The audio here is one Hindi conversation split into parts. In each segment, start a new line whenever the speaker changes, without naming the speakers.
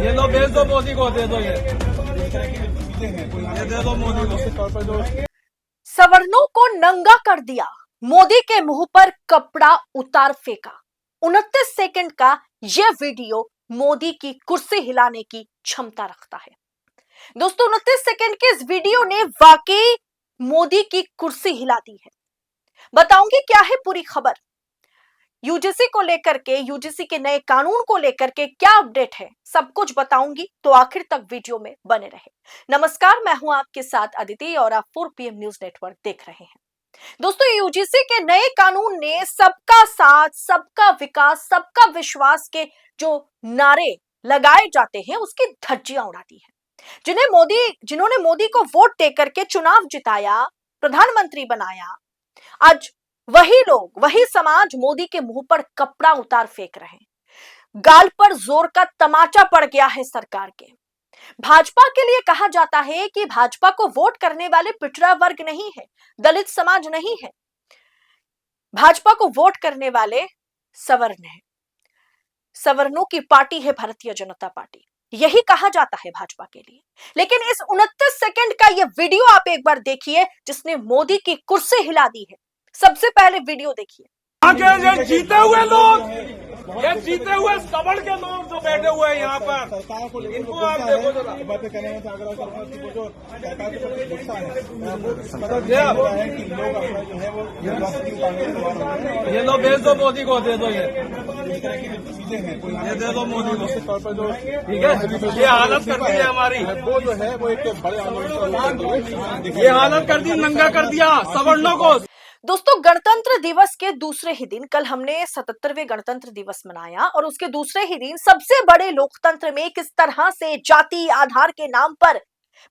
ये लो भेज दो मोदी को, दे दो ये दे दो मोदी को।
सवर्णों को नंगा कर दिया, मोदी के मुंह पर कपड़ा उतार फेंका। 29 सेकंड का यह वीडियो मोदी की कुर्सी हिलाने की क्षमता रखता है। दोस्तों 29 सेकंड के इस वीडियो ने वाकई मोदी की कुर्सी हिला दी है। बताऊंगी क्या है पूरी खबर, यूजीसी को लेकर के, यूजीसी के नए कानून को लेकर के क्या अपडेट है, सब कुछ बताऊंगी, तो आखिर तक वीडियो में बने रहे। नमस्कार, मैं हूं आपके साथ अदिति और आप 4PM न्यूज नेटवर्क देख रहे हैं। दोस्तों यूजीसी के नए कानून ने सबका साथ, सबका विकास, सबका विश्वास के जो नारे लगाए जाते हैं उसकी धज्जियां उड़ा दी है। जिन्होंने मोदी को वोट देकर के चुनाव जिताया, प्रधानमंत्री बनाया, आज वही लोग, वही समाज मोदी के मुंह पर कपड़ा उतार फेंक रहे हैं। गाल पर जोर का तमाचा पड़ गया है सरकार के। भाजपा के लिए कहा जाता है कि भाजपा को वोट करने वाले पिछड़ा वर्ग नहीं है, दलित समाज नहीं है, भाजपा को वोट करने वाले सवर्ण है, सवर्णों की पार्टी है भारतीय जनता पार्टी, यही कहा जाता है भाजपा के लिए। लेकिन इस 29 सेकंड का यह वीडियो आप एक बार देखिए जिसने मोदी की कुर्सी हिला दी है। सबसे पहले वीडियो देखिए।
ये जीते हुए लोग, ये जीते हुए सवर्ण के लोग जो बैठे हुए हैं यहाँ पर, इनको आप देखो जरा।
बातें करने में आग्रह करूंगा कि जो सरकार के प्रति गुस्सा है वो
ये
है कि लोग अपना जो है वो राष्ट्रीय कांग्रेस के बारे में
ये लो भेज दो मोदी को, दे दो ये
इस तरह की जो चीजें हैं कोई
दे दो मोदी को।
तौर पर जो
ठीक है, ये हालत कर दी है हमारी,
वो जो है वो एक बड़े आंदोलन
ये हालत कर दी, नंगा कर दिया सवर्णों को।
दोस्तों गणतंत्र दिवस के दूसरे ही दिन, कल हमने 77वें गणतंत्र दिवस मनाया और उसके दूसरे ही दिन सबसे बड़े लोकतंत्र में किस तरह से जाति आधार के नाम पर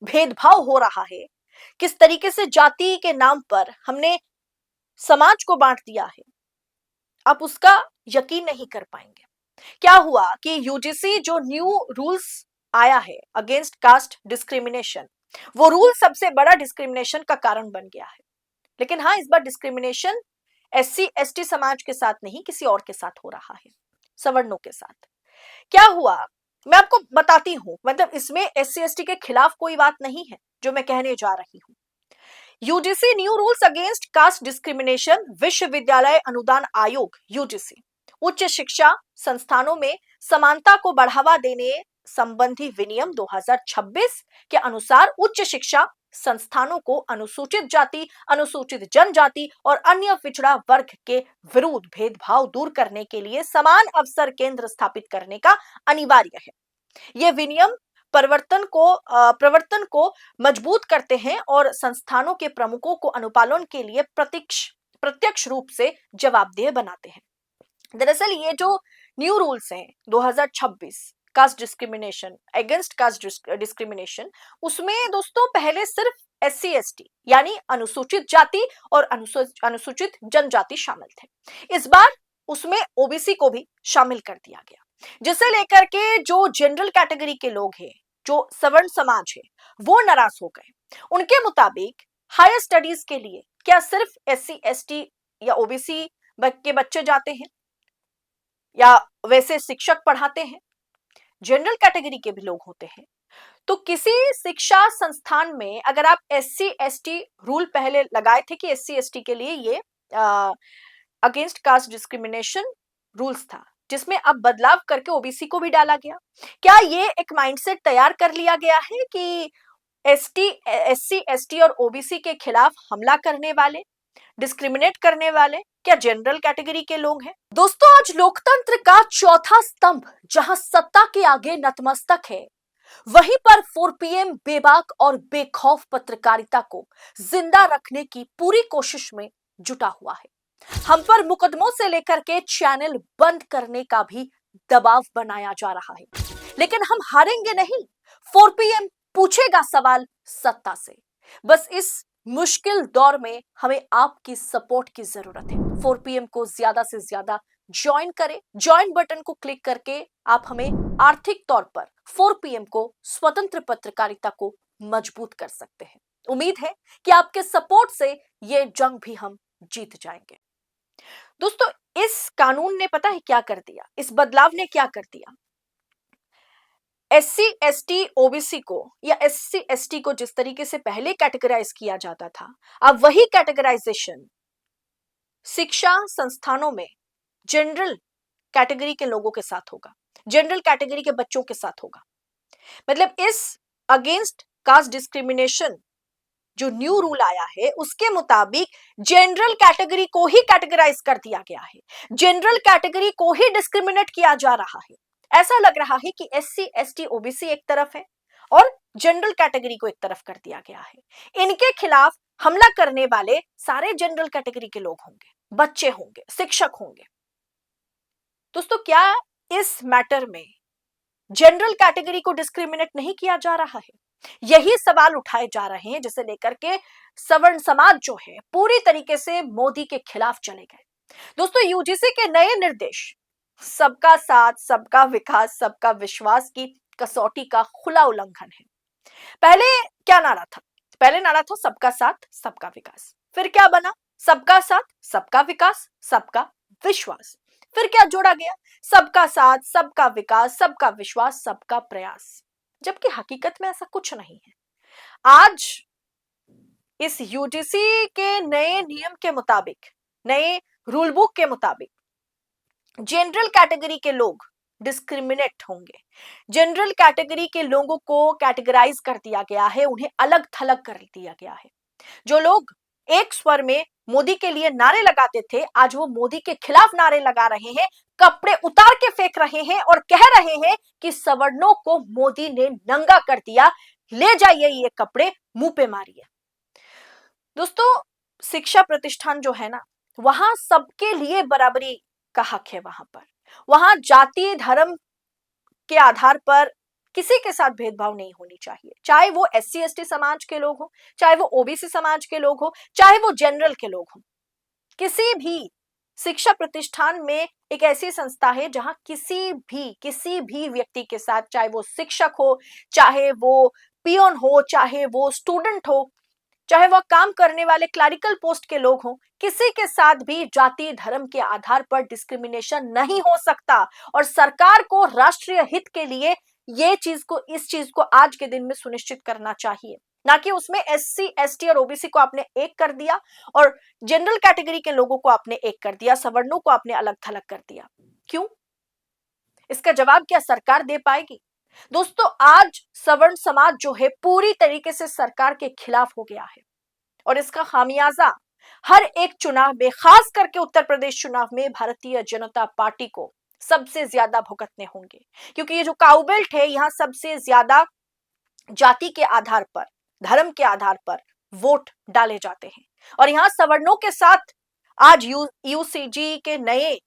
भेदभाव हो रहा है, किस तरीके से जाति के नाम पर हमने समाज को बांट दिया है, आप उसका यकीन नहीं कर पाएंगे। क्या हुआ कि यूजीसी जो न्यू रूल्स आया है अगेंस्ट कास्ट डिस्क्रिमिनेशन, वो रूल सबसे बड़ा डिस्क्रिमिनेशन का कारण बन गया है। लेकिन हाँ, इस बार डिस्क्रिमिनेशन SC ST समाज के साथ नहीं, किसी और के साथ हो रहा है, सवर्णों के साथ। क्या हुआ मैं आपको बताती हूं, मतलब इसमें SC ST के खिलाफ कोई बात नहीं है जो मैं कहने जा रही हूं। UGC new rules against caste discrimination, विश्वविद्यालय अनुदान आयोग यूजीसी उच्च शिक्षा संस्थानों में समानता को बढ़ावा देने संबंधी विनियम 2026 के अनुसार उच्च शिक्षा संस्थानों को अनुसूचित जाति, अनुसूचित जनजाति और अन्य पिछड़ा वर्ग के विरुद्ध भेदभाव दूर करने के लिए समान अवसर केंद्र स्थापित करने का अनिवार्य है। ये विनियम प्रवर्तन को मजबूत करते हैं और संस्थानों के प्रमुखों को अनुपालन के लिए प्रत्यक्ष रूप से जवाबदेह बनाते हैं। दरअसल ये जो न्यू रूल्स हैं 2026 caste discrimination, against caste discrimination, उसमें दोस्तों पहले सिर्फ SC ST यानी अनुसूचित जाति और अनुसूचित जनजाति शामिल थे। इस बार उसमें OBC को भी शामिल कर दिया गया, जिसे लेकर के जो जनरल कैटेगरी के लोग हैं, जो सवर्ण समाज है, वो नाराज हो गए। उनके मुताबिक हायर स्टडीज के लिए क्या सिर्फ SC ST या OBC के बच्चे जाते हैं, या वैसे शिक्षक पढ़ाते हैं, जनरल कैटेगरी के भी लोग होते हैं। तो किसी शिक्षा संस्थान में अगर आप SC ST रूल पहले लगाए थे कि SC ST के लिए ये अगेंस्ट कास्ट डिस्क्रिमिनेशन रूल्स था, जिसमें अब बदलाव करके OBC को भी डाला गया। क्या ये एक माइंडसेट तैयार कर लिया गया है कि SC ST और OBC के खिलाफ हमला करने वाले, डिस्क्रिमिनेट करने वाले क्या जनरल कैटेगरी के लोग हैं? दोस्तों आज लोकतंत्र का चौथा स्तंभ जहां सत्ता के आगे नतमस्तक है, वहीं पर 4PM बेबाक और बेखौफ पत्रकारिता को जिंदा रखने की पूरी कोशिश में जुटा हुआ है। हम पर मुकदमों से लेकर के चैनल बंद करने का भी दबाव बनाया जा रहा है, लेकिन हम हारेंगे नहीं। 4PM पूछेगा सवाल सत्ता से। बस इस मुश्किल दौर में हमें आपकी सपोर्ट की जरूरत है। 4PM को ज्यादा से ज्यादा ज्वाइन करें, ज्वाइन बटन को क्लिक करके आप हमें आर्थिक तौर पर 4PM को स्वतंत्र पत्रकारिता को मजबूत कर सकते हैं। उम्मीद है कि आपके सपोर्ट से ये जंग भी हम जीत जाएंगे। दोस्तों इस कानून ने पता है क्या कर दिया, इस बदलाव ने क्या कर दिया, एससी एसटी ओबीसी को या एससी एसटी को जिस तरीके से पहले कैटेगराइज किया जाता था, अब वही कैटेगराइजेशन शिक्षा संस्थानों में जनरल कैटेगरी के लोगों के साथ होगा, जनरल कैटेगरी के बच्चों के साथ होगा। मतलब इस अगेंस्ट कास्ट डिस्क्रिमिनेशन जो न्यू रूल आया है उसके मुताबिक जनरल कैटेगरी को ही कैटेगराइज कर दिया गया है, जनरल कैटेगरी को ही डिस्क्रिमिनेट किया जा रहा है। ऐसा लग रहा है कि एससी एसटी ओबीसी एक तरफ है और जनरल कैटेगरी को एक तरफ कर दिया गया है। इनके खिलाफ हमला करने वाले सारे जनरल कैटेगरी के लोग होंगे, बच्चे होंगे, शिक्षक होंगे। दोस्तों, क्या इस मैटर में जनरल कैटेगरी को डिस्क्रिमिनेट नहीं किया जा रहा है? यही सवाल उठाए जा रहे हैं जिसे लेकर के सवर्ण समाज जो है पूरी तरीके से मोदी के खिलाफ चले गए। दोस्तों, यूजीसी के नए निर्देश सबका साथ, सबका विकास, सबका विश्वास की कसौटी का खुला उल्लंघन है। पहले क्या नारा था? पहले नारा था सबका साथ, सबका विकास। फिर क्या बना? सबका साथ, सबका विकास, सबका विश्वास। फिर क्या जोड़ा गया? सबका साथ, सबका विकास, सबका विश्वास, सबका प्रयास। जबकि हकीकत में ऐसा कुछ नहीं है। आज इस यूजीसी के नए नियम के मुताबिक, नए रूल बुक के मुताबिक जनरल कैटेगरी के लोग डिस्क्रिमिनेट होंगे। जनरल कैटेगरी के लोगों को कैटेगराइज कर दिया गया है, उन्हें अलग थलग कर दिया गया है। जो लोग एक स्वर में मोदी के लिए नारे लगाते थे, आज वो मोदी के खिलाफ नारे लगा रहे हैं, कपड़े उतार के फेंक रहे हैं और कह रहे हैं कि सवर्णों को मोदी ने नंगा कर दिया, ले जाइए ये कपड़े, मुंह पे मारिए। दोस्तों, शिक्षा प्रतिष्ठान जो है ना, वहां सबके लिए बराबरी का हक है। वहां जाति धर्म के आधार पर किसी के साथ भेदभाव नहीं होनी चाहिए, चाहे वो एससी एसटी समाज के लोग हो, चाहे वो ओबीसी समाज के लोग हो, चाहे वो जनरल के लोग हो। किसी भी शिक्षा प्रतिष्ठान में एक ऐसी संस्था है जहां किसी भी व्यक्ति के साथ, चाहे वो शिक्षक हो, चाहे वो पियोन हो, चाहे वो स्टूडेंट हो, चाहे वह काम करने वाले क्लरिकल पोस्ट के लोग हों, किसी के साथ भी जाति धर्म के आधार पर डिस्क्रिमिनेशन नहीं हो सकता। और सरकार को राष्ट्रीय हित के लिए इस चीज को आज के दिन में सुनिश्चित करना चाहिए, ना कि उसमें एससी एसटी और ओबीसी को आपने एक कर दिया और जनरल कैटेगरी के लोगों को आपने एक कर दिया, सवर्णों को आपने अलग थलग कर दिया। क्यों? इसका जवाब क्या सरकार दे पाएगी? दोस्तों, आज सवर्ण समाज जो है पूरी तरीके से सरकार के खिलाफ हो गया है और इसका खामियाजा हर एक चुनाव में, खास करके उत्तर प्रदेश चुनाव में भारतीय जनता पार्टी को सबसे ज्यादा भुगतने होंगे। क्योंकि ये जो काउबेल्ट है, यहां सबसे ज्यादा जाति के आधार पर, धर्म के आधार पर वोट डाले जाते हैं और यहां सवर्णों के साथ आज यूसीजी के नए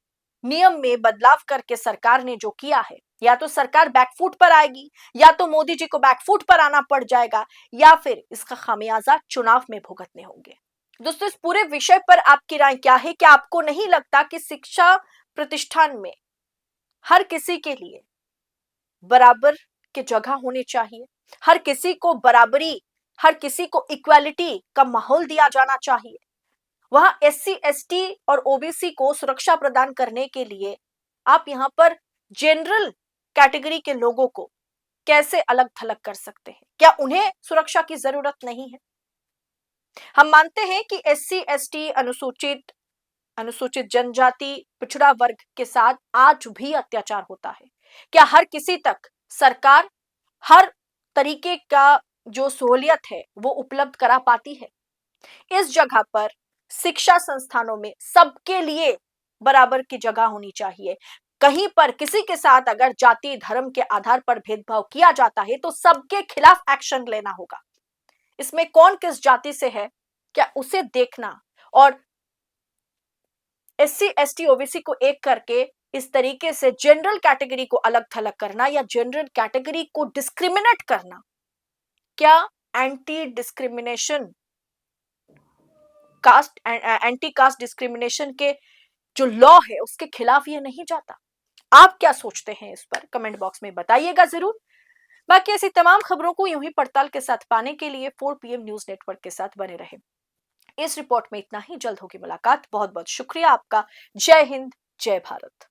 नियम में बदलाव करके सरकार ने जो किया है, या तो सरकार बैकफुट पर आएगी, या तो मोदी जी को बैकफुट पर आना पड़ जाएगा, या फिर इसका खामियाजा चुनाव में भुगतने होंगे। दोस्तों, इस पूरे विषय पर आपकी राय क्या है? क्या आपको नहीं लगता कि शिक्षा प्रतिष्ठान में हर किसी के लिए बराबर की जगह होनी चाहिए, हर किसी को बराबरी, हर किसी को इक्वालिटी का माहौल दिया जाना चाहिए? वहां एससी एसटी और ओबीसी को सुरक्षा प्रदान करने के लिए आप यहां पर जनरल कैटेगरी के लोगों को कैसे अलग थलग कर सकते हैं? क्या उन्हें सुरक्षा की जरूरत नहीं है? हम मानते हैं कि एससी एसटी, अनुसूचित जनजाति, पिछड़ा वर्ग के साथ आज भी अत्याचार होता है। क्या हर किसी तक सरकार हर तरीके का जो सहूलियत है वो उपलब्ध करा पाती है? इस जगह पर शिक्षा संस्थानों में सबके लिए बराबर की जगह होनी चाहिए। कहीं पर किसी के साथ अगर जाति धर्म के आधार पर भेदभाव किया जाता है तो सबके खिलाफ एक्शन लेना होगा। इसमें कौन किस जाति से है, क्या उसे देखना और एससी एसटी ओबीसी को एक करके इस तरीके से जनरल कैटेगरी को अलग थलग करना या जनरल कैटेगरी को डिस्क्रिमिनेट करना, क्या anti discrimination caste anti caste discrimination के जो लॉ है उसके खिलाफ ये नहीं जाता? आप क्या सोचते हैं इस पर कमेंट बॉक्स में बताइएगा जरूर। बाकी ऐसी तमाम खबरों को यूं ही पड़ताल के साथ पाने के लिए 4 PM न्यूज नेटवर्क के साथ बने रहे। इस रिपोर्ट में इतना ही, जल्द होगी मुलाकात। बहुत बहुत शुक्रिया आपका। जय हिंद, जय भारत।